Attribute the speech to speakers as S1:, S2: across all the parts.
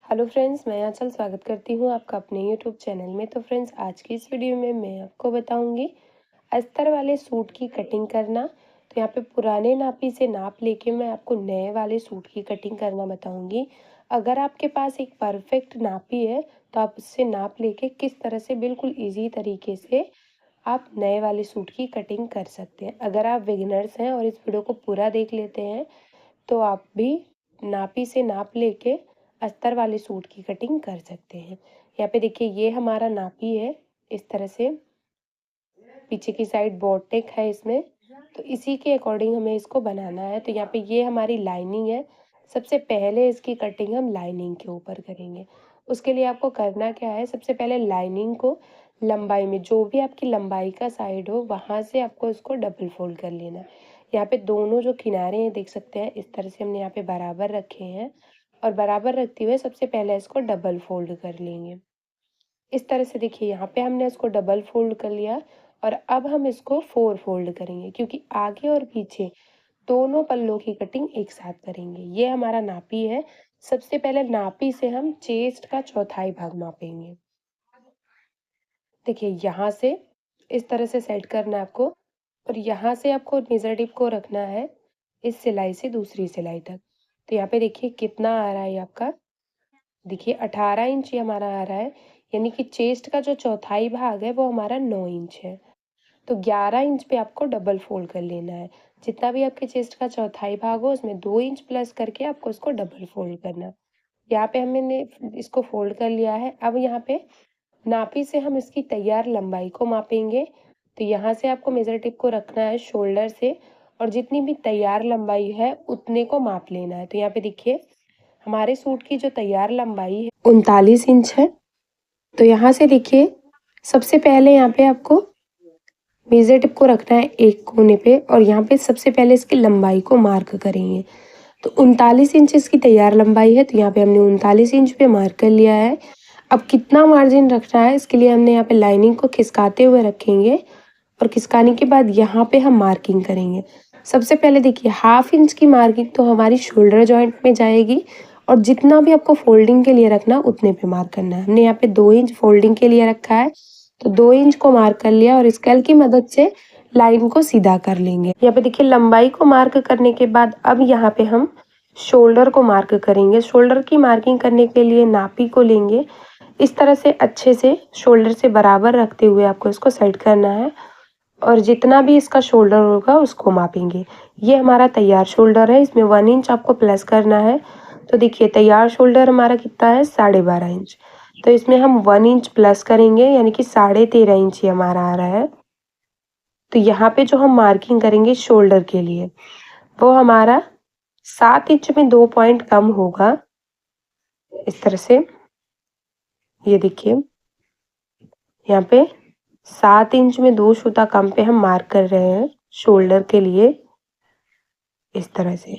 S1: Hello friends, मैं आंचल स्वागत करती हूँ आपका अपने यूट्यूब चैनल में। तो फ्रेंड्स, आज की इस वीडियो में मैं आपको बताऊँगी अस्तर वाले सूट की कटिंग करना। तो यहाँ पे पुराने नापी से नाप लेके मैं आपको नए वाले सूट की कटिंग करना बताऊँगी। अगर आपके पास एक परफेक्ट नापी है तो आप उससे नाप लेके किस तरह से बिल्कुल ईजी तरीके से आप नए वाले सूट की कटिंग कर सकते हैं। अगर आप बिगिनर्स हैं और इस वीडियो को पूरा देख लेते हैं तो आप भी नापी से नाप लेके अस्तर वाले सूट की कटिंग कर सकते हैं। यहाँ पे देखिए, ये हमारा नापी है। इस तरह से पीछे की साइड बॉट नेक है इसमें, तो इसी के अकॉर्डिंग हमें इसको बनाना है। तो यहाँ पे ये हमारी लाइनिंग है। सबसे पहले इसकी कटिंग हम लाइनिंग के ऊपर करेंगे। उसके लिए आपको करना क्या है, सबसे पहले लाइनिंग को लंबाई में, जो भी आपकी लंबाई का साइड हो वहाँ से आपको इसको डबल फोल्ड कर लेना है। यहाँ पे दोनों जो किनारे हैं देख सकते हैं, इस तरह से हमने यहाँ पे बराबर रखे हैं और बराबर रखते हुए सबसे पहले इसको डबल फोल्ड कर लेंगे। इस तरह से देखिए, यहाँ पे हमने इसको डबल फोल्ड कर लिया और अब हम इसको फोर फोल्ड करेंगे, क्योंकि आगे और पीछे दोनों पल्लों की कटिंग एक साथ करेंगे। ये हमारा नापी है। सबसे पहले नापी से हम चेस्ट का चौथाई भाग मापेंगे। देखिए, यहाँ से इस तरह से सेट करना है आपको और यहाँ से आपको मेजर टिप को रखना है इस सिलाई से दूसरी सिलाई तक। तो यहाँ पे देखिए कितना आ रहा है आपका, देखिए 18 इंच ये हमारा आ रहा है। यानी कि चेस्ट का जो चौथाई भाग है वो हमारा 9 इंच है। तो 11 इंच पे आपको डबल फोल्ड कर लेना है। जितना भी आपके चेस्ट का चौथाई भाग हो उसमें 2 इंच प्लस करके आपको इसको डबल फोल्ड करना है। यहाँ पे हमने इसको फोल्ड कर लिया है। अब यहाँ पे नापी से हम इसकी तैयार लंबाई को मापेंगे। तो यहाँ से आपको मेजर टिप को रखना है शोल्डर से और जितनी भी तैयार लंबाई है उतने को माप लेना है। तो यहाँ पे देखिए, हमारे सूट की जो तैयार लंबाई है 39 इंच है। तो यहाँ से देखिए, सबसे पहले यहाँ पे आपको मेजर टिप को रखना है एक कोने पे और यहाँ पे सबसे पहले इसकी लंबाई को मार्क करेंगे। तो 39 इंच इसकी तैयार लंबाई है, तो यहाँ पे हमने 39 इंच पे मार्क कर लिया है। अब कितना मार्जिन रखना है इसके लिए हमने यहाँ पे लाइनिंग को खिसकाते हुए रखेंगे और खिसकाने के बाद यहाँ पे हम मार्किंग करेंगे। सबसे पहले देखिए, हाफ इंच की मार्किंग तो हमारी शोल्डर जॉइंट में जाएगी और जितना भी आपको फोल्डिंग के लिए रखना उतने पे मार्क करना है। हमने यहाँ पे 2 इंच फोल्डिंग के लिए रखा है, तो 2 इंच को मार्क कर लिया और स्केल की मदद से लाइन को सीधा कर लेंगे। यहाँ पे देखिए, लंबाई को मार्क करने के बाद अब यहाँ पे हम शोल्डर को मार्क करेंगे। शोल्डर की मार्किंग करने के लिए नापी को लेंगे, इस तरह से अच्छे से शोल्डर से बराबर रखते हुए आपको इसको सेट करना है और जितना भी इसका शोल्डर होगा उसको मापेंगे। ये हमारा तैयार शोल्डर है, इसमें 1 इंच आपको प्लस करना है। तो देखिए, तैयार शोल्डर हमारा कितना है, 12.5 इंच। तो इसमें हम 1 इंच प्लस करेंगे, यानी कि 13.5 इंच ये हमारा आ रहा है। तो यहाँ पे जो हम मार्किंग करेंगे शोल्डर के लिए वो हमारा 7 इंच में 2 पॉइंट कम होगा। इस तरह से ये देखिए, यहाँ पे 7 इंच में 2 सूता कम पे हम मार्क कर रहे हैं शोल्डर के लिए। इस तरह से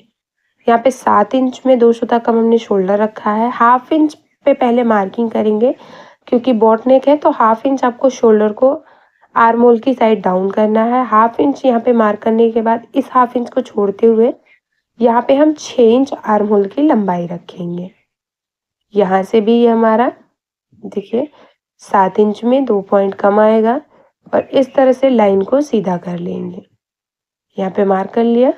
S1: यहाँ पे 7 इंच में 2 सूता कम हमने शोल्डर रखा है। हाफ इंच पे पहले मार्किंग करेंगे, क्योंकि बॉट नेक है तो हाफ इंच आपको शोल्डर को आर्म होल की साइड डाउन करना है। हाफ इंच यहाँ पे मार्क करने के बाद इस हाफ इंच को छोड़ते हुए यहाँ पे हम 6 इंच आर्म होल की लंबाई रखेंगे। यहाँ से भी ये हमारा देखिए 7 इंच में 2 पॉइंट कम आएगा और इस तरह से लाइन को सीधा कर लेंगे। यहाँ पे मार्क कर लिया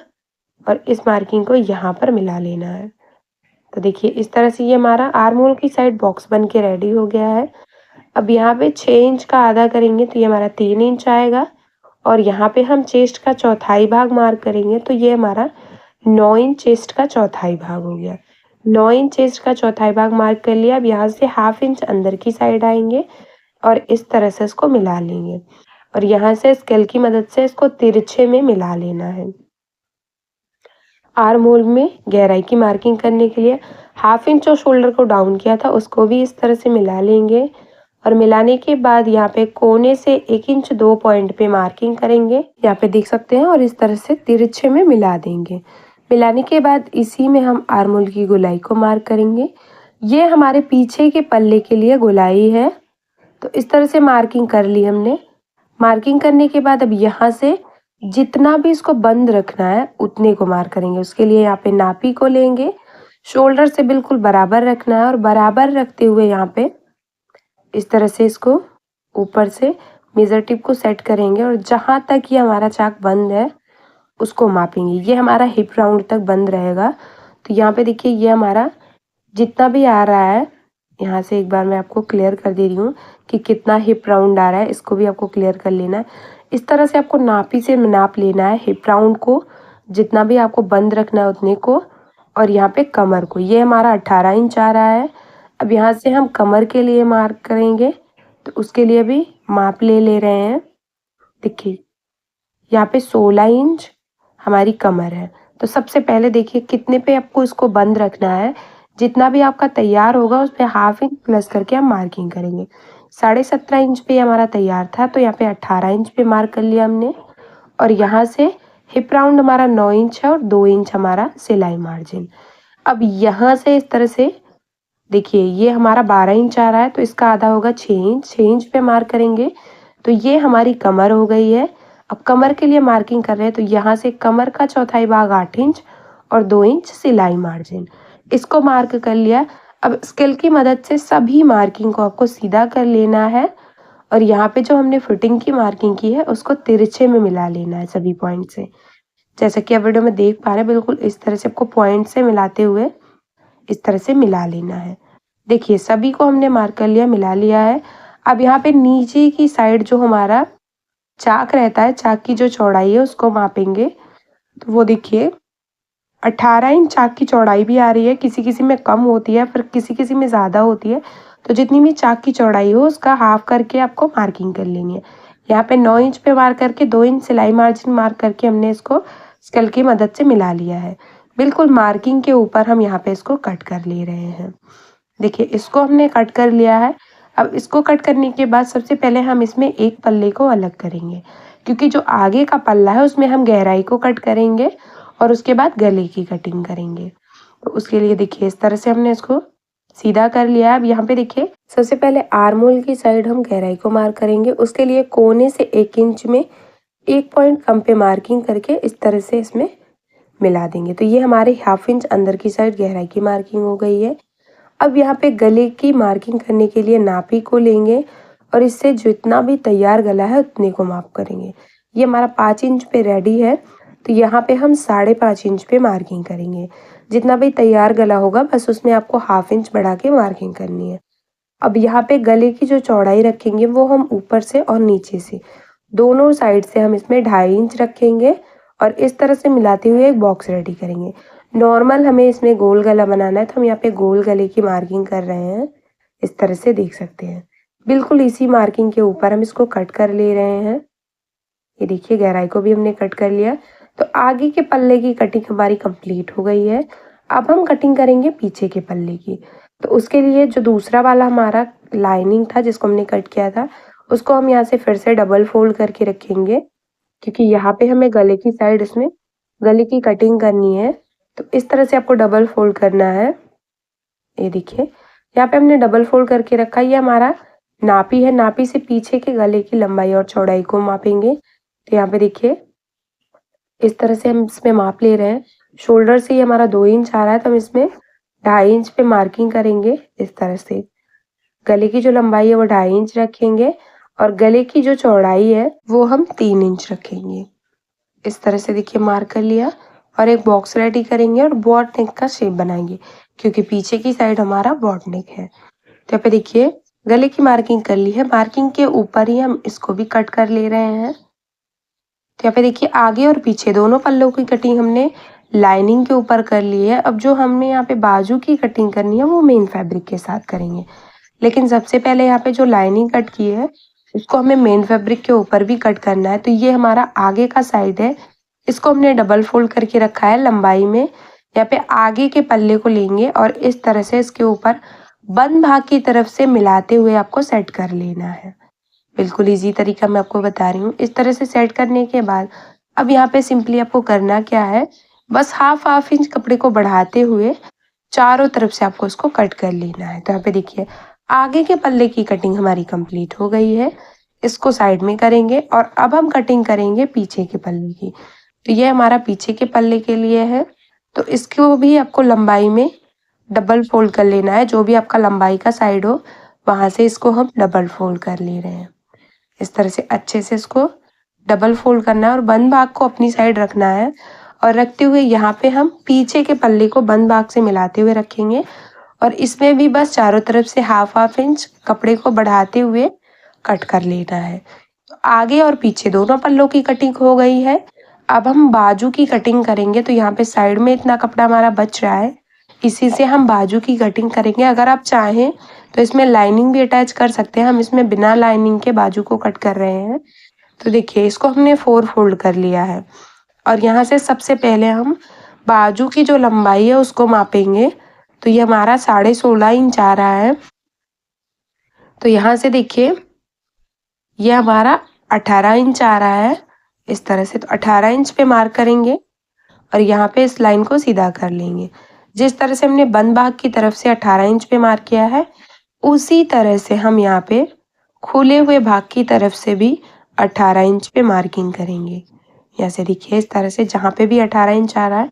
S1: और इस मार्किंग को यहाँ पर मिला लेना है। तो देखिए, इस तरह से ये हमारा आर्म होल की साइड बॉक्स बन के रेडी हो गया है। अब यहाँ पे 6 इंच का आधा करेंगे तो ये हमारा 3 इंच आएगा और यहाँ पे हम चेस्ट का चौथाई भाग मार्क करेंगे तो ये हमारा 9 इंच चेस्ट का चौथाई भाग हो गया। 9 इंच चेस्ट का चौथाई भाग मार्क कर लिया। अब यहाँ से हाफ इंच अंदर की साइड आएंगे और इस तरह से इसको मिला लेंगे और यहाँ से स्केल की मदद से इसको तिरछे में मिला लेना है। आर्म होल में गहराई की मार्किंग करने के लिए हाफ इंच और शोल्डर को डाउन किया था उसको भी इस तरह से मिला लेंगे और मिलाने के बाद यहाँ पे कोने से 1 इंच 2 पॉइंट पे मार्किंग करेंगे, यहाँ पे देख सकते हैं, और इस तरह से तिरछे में मिला देंगे। मिलाने के बाद इसी में हम आर्म होल की गोलाई को मार्क करेंगे। ये हमारे पीछे के पल्ले के लिए गोलाई है। तो इस तरह से मार्किंग कर ली हमने। मार्किंग करने के बाद अब यहाँ से जितना भी इसको बंद रखना है उतने को मार्क करेंगे। उसके लिए यहाँ पे नापी को लेंगे शोल्डर से बिल्कुल बराबर रखना है और बराबर रखते हुए यहाँ पे इस तरह से इसको ऊपर से मेज़र टिप को सेट करेंगे और जहाँ तक ये हमारा चाक बंद है उसको मापेंगे। ये हमारा हिप राउंड तक बंद रहेगा। तो यहाँ पे देखिए ये हमारा जितना भी आ रहा है, यहाँ से एक बार मैं आपको क्लियर कर दे रही हूँ कि कितना हिप राउंड आ रहा है, इसको भी आपको क्लियर कर लेना है। इस तरह से आपको नापी से नाप लेना है हिप राउंड को, जितना भी आपको बंद रखना है उतने को, और यहाँ पे कमर को। ये हमारा 18 इंच आ रहा है। अब यहाँ से हम कमर के लिए मार्क करेंगे, तो उसके लिए भी माप ले रहे हैं। देखिए यहाँ पे 16 इंच हमारी कमर है। तो सबसे पहले देखिए कितने पे आपको इसको बंद रखना है। जितना भी आपका तैयार होगा उस पे हाफ इंच प्लस करके हम मार्किंग करेंगे। 17.5 इंच पे हमारा तैयार था, तो यहाँ पे 18 इंच पे मार्क कर लिया हमने। और यहाँ से हिप राउंड हमारा 9 इंच है और 2 इंच हमारा सिलाई मार्जिन। अब यहाँ से इस तरह से देखिए ये हमारा 12 इंच आ रहा है, तो इसका आधा होगा 6 इंच। 6 इंच पे मार्क करेंगे, तो ये हमारी कमर हो गई है। अब कमर के लिए मार्किंग कर रहे हैं, तो यहाँ से कमर का चौथाई भाग 8 इंच और 2 इंच सिलाई मार्जिन, इसको मार्क कर लिया। अब स्केल की मदद से सभी मार्किंग को आपको सीधा कर लेना है और यहाँ पे जो हमने फिटिंग की मार्किंग की है उसको तिरछे में मिला लेना है सभी पॉइंट से। जैसा कि आप वीडियो में देख पा रहे हैं, बिल्कुल इस तरह से आपको पॉइंट से मिलाते हुए इस तरह से मिला लेना है। देखिए सभी को हमने मार्क कर लिया, मिला लिया है। अब यहाँ पे नीचे की साइड जो हमारा चाक रहता है, चाक की जो चौड़ाई है उसको मापेंगे। तो वो देखिए 18 इंच चाक की चौड़ाई भी आ रही है, किसी किसी में कम होती है पर किसी किसी में ज़्यादा होती है। तो जितनी भी चाक की चौड़ाई हो उसका हाफ करके आपको मार्किंग कर लेनी है। यहाँ पे 9 इंच पे मार्क करके 2 इंच सिलाई मार्जिन मार्क करके हमने इसको स्केल की मदद से मिला लिया है। बिल्कुल मार्किंग के ऊपर हम यहाँ पे इसको कट कर ले रहे हैं। देखिए इसको हमने कट कर लिया है। अब इसको कट करने के बाद सबसे पहले हम इसमें एक पल्ले को अलग करेंगे, क्योंकि जो आगे का पल्ला है उसमें हम गहराई को कट करेंगे और उसके बाद गले की कटिंग करेंगे। तो उसके लिए देखिए इस तरह से हमने इसको सीधा कर लिया है। अब यहाँ पे देखिए सबसे पहले आर्म होल की साइड हम गहराई को मार्क करेंगे। उसके लिए कोने से 1 इंच में 1 पॉइंट कम पे मार्किंग करके इस तरह से इसमें मिला देंगे। तो ये हमारे हाफ इंच अंदर की साइड गहराई की मार्किंग हो गई है। अब यहाँ पे गले की मार्किंग करने के लिए नापी को लेंगे और इससे जितना भी तैयार गला है उतने को माप करेंगे। ये हमारा 5 इंच पे रेडी है, तो यहाँ पे हम 5.5 इंच पे मार्किंग करेंगे। जितना भी तैयार गला होगा बस उसमें आपको हाफ इंच बढ़ा के मार्किंग करनी है। अब यहाँ पे गले की जो चौड़ाई रखेंगे वो हम ऊपर से और नीचे से दोनों साइड से हम इसमें 2.5 इंच रखेंगे और इस तरह से मिलाते हुए एक बॉक्स रेडी करेंगे। नॉर्मल हमें इसमें गोल गला बनाना है, तो हम यहाँ पे गोल गले की मार्किंग कर रहे हैं। इस तरह से देख सकते हैं, बिल्कुल इसी मार्किंग के ऊपर हम इसको कट कर ले रहे हैं। ये देखिए गहराई को भी हमने कट कर लिया। तो आगे के पल्ले की कटिंग हमारी कंप्लीट हो गई है। अब हम कटिंग करेंगे पीछे के पल्ले की। तो उसके लिए जो दूसरा वाला हमारा लाइनिंग था जिसको हमने कट किया था, उसको हम यहाँ से फिर से डबल फोल्ड करके रखेंगे, क्योंकि यहाँ पे हमें गले की साइड इसमें गले की कटिंग करनी है। तो इस तरह से आपको डबल फोल्ड करना है। ये देखिए यहाँ पे हमने डबल फोल्ड करके रखा। ये हमारा नापी है, नापी से पीछे के गले की लंबाई और चौड़ाई को मापेंगे। तो यहाँ पे देखिए इस तरह से हम इसमें माप ले रहे हैं। शोल्डर से ये हमारा 2 इंच आ रहा है, तो हम इसमें 2.5 इंच पे मार्किंग करेंगे। इस तरह से गले की जो लंबाई है वो 2.5 इंच रखेंगे और गले की जो चौड़ाई है वो हम 3 इंच रखेंगे। इस तरह से देखिए मार्क कर लिया और एक बॉक्स रेडी करेंगे और बॉट नेक का शेप बनाएंगे, क्योंकि पीछे की साइड हमारा बॉट नेक है। तो यहाँ पे देखिए गले की मार्किंग कर ली है, मार्किंग के ऊपर ही हम इसको भी कट कर ले रहे हैं। तो यहाँ पे देखिए आगे और पीछे दोनों पल्लों की कटिंग हमने लाइनिंग के ऊपर कर ली है। अब जो हमने यहाँ पे बाजू की कटिंग करनी है वो मेन फैब्रिक के साथ करेंगे, लेकिन सबसे पहले यहाँ पे जो लाइनिंग कट की है उसको हमें मेन फैब्रिक के ऊपर भी कट करना है। तो ये हमारा आगे का साइड है, इसको हमने डबल फोल्ड करके रखा है लंबाई में। यहाँ पे आगे के पल्ले को लेंगे और इस तरह से इसके ऊपर बंद भाग की तरफ से मिलाते हुए आपको सेट कर लेना है। बिल्कुल इजी तरीका मैं आपको बता रही हूँ। इस तरह से सेट करने के बाद अब यहाँ पे सिंपली आपको करना क्या है, बस हाफ इंच कपड़े को बढ़ाते हुए चारों तरफ से आपको इसको कट कर लेना है। तो यहाँ पे देखिए आगे के पल्ले की कटिंग हमारी कंप्लीट हो गई है, इसको साइड में करेंगे और अब हम कटिंग करेंगे पीछे के पल्ले की। तो ये हमारा पीछे के पल्ले के लिए है, तो इसको भी आपको लंबाई में डबल फोल्ड कर लेना है, जो भी आपका लंबाई का साइड हो वहाँ से इसको हम डबल फोल्ड कर ले रहे हैं। इस तरह से अच्छे से इसको डबल फोल्ड करना है और बंद भाग को अपनी साइड रखना है और रखते हुए यहाँ पे हम पीछे के पल्ले को बंद भाग से मिलाते हुए रखेंगे और इसमें भी बस चारों तरफ से हाफ इंच कपड़े को बढ़ाते हुए कट कर लेना है। तो आगे और पीछे दोनों पल्लों की कटिंग हो गई है। अब हम बाजू की कटिंग करेंगे। तो यहाँ पे साइड में इतना कपड़ा हमारा बच रहा है, इसी से हम बाजू की कटिंग करेंगे। अगर आप चाहें तो इसमें लाइनिंग भी अटैच कर सकते हैं, हम इसमें बिना लाइनिंग के बाजू को कट कर रहे हैं। तो देखिए इसको हमने 4 फोल्ड कर लिया है और यहाँ से सबसे पहले हम बाजू की जो लंबाई है उसको मापेंगे। तो ये हमारा 16.5 इंच आ रहा है। तो यहाँ से देखिए ये हमारा 18 इंच आ रहा है इस तरह से। तो 18 इंच पे मार्क करेंगे और यहाँ पे इस लाइन को सीधा कर लेंगे। जिस तरह से हमने बंद भाग की तरफ से 18 इंच पे मार्क किया है, उसी तरह से हम यहाँ पे खुले हुए भाग की तरफ से भी 18 इंच पे मार्किंग करेंगे। यहाँ से देखिए इस तरह से जहाँ पे भी 18 इंच आ रहा है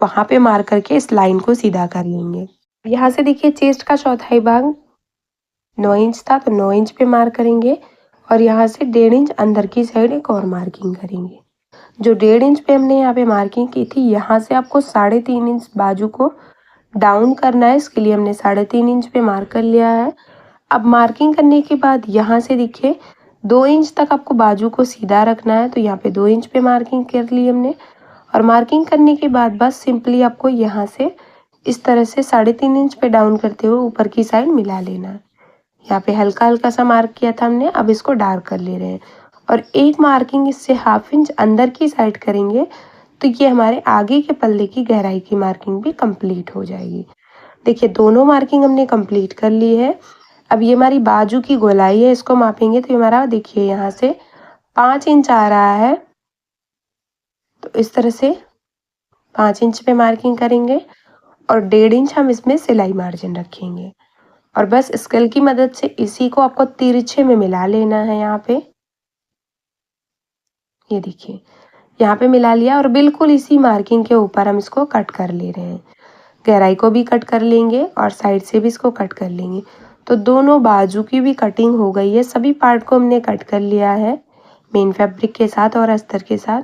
S1: वहाँ पे मार्क करके इस लाइन को सीधा कर लेंगे। यहाँ से देखिए चेस्ट का चौथाई भाग 9 इंच था, तो 9 इंच पे मार्क करेंगे और यहाँ से 1.5 इंच अंदर की साइड एक और मार्किंग करेंगे। जो 1.5 इंच पे हमने यहाँ पे मार्किंग की थी, यहाँ से आपको 3.5 इंच बाजू को डाउन करना है। इसके लिए हमने 3.5 इंच पे मार्क कर लिया है। अब मार्किंग करने के बाद यहाँ से देखिए 2 इंच तक आपको बाजू को सीधा रखना है। तो यहाँ पे 2 इंच पे मार्किंग कर ली हमने और मार्किंग करने के बाद बस सिंपली आपको यहाँ से इस तरह से 3.5 इंच पे डाउन करते हुए ऊपर की साइड मिला लेना है। यहाँ पे हल्का हल्का सा मार्क किया था हमने, अब इसको डार्क कर ले रहे हैं और एक मार्किंग इससे 1/2 इंच अंदर की साइड करेंगे। तो ये हमारे आगे के पल्ले की गहराई की मार्किंग भी कंप्लीट हो जाएगी। देखिए दोनों मार्किंग हमने कंप्लीट कर ली है। अब ये हमारी बाजू की गोलाई है, इसको मापेंगे। तो ये हमारा देखिए यहाँ से 5 इंच आ रहा है। तो इस तरह से 5 इंच पे मार्किंग करेंगे और 1.5 इंच हम इसमें सिलाई मार्जिन रखेंगे और बस स्केल की मदद से इसी को आपको तिरछे में मिला लेना है। यहाँ पे ये देखिए यहाँ पे मिला लिया और बिल्कुल इसी मार्किंग के ऊपर हम इसको कट कर ले रहे हैं। गहराई को भी कट कर लेंगे और साइड से भी इसको कट कर लेंगे। तो दोनों बाजू की भी कटिंग हो गई है। सभी पार्ट को हमने कट कर लिया है मेन फैब्रिक के साथ और अस्तर के साथ।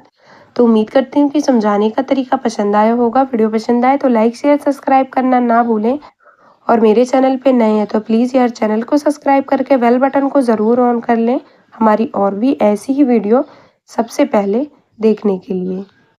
S1: तो उम्मीद करती हूँ कि समझाने का तरीका पसंद आया होगा। वीडियो पसंद आए तो लाइक शेयर सब्सक्राइब करना ना भूलें और मेरे चैनल पे नए हैं तो प्लीज़ यार चैनल को सब्सक्राइब करके बेल बटन को ज़रूर ऑन कर लें हमारी और भी ऐसी ही वीडियो सबसे पहले देखने के लिए।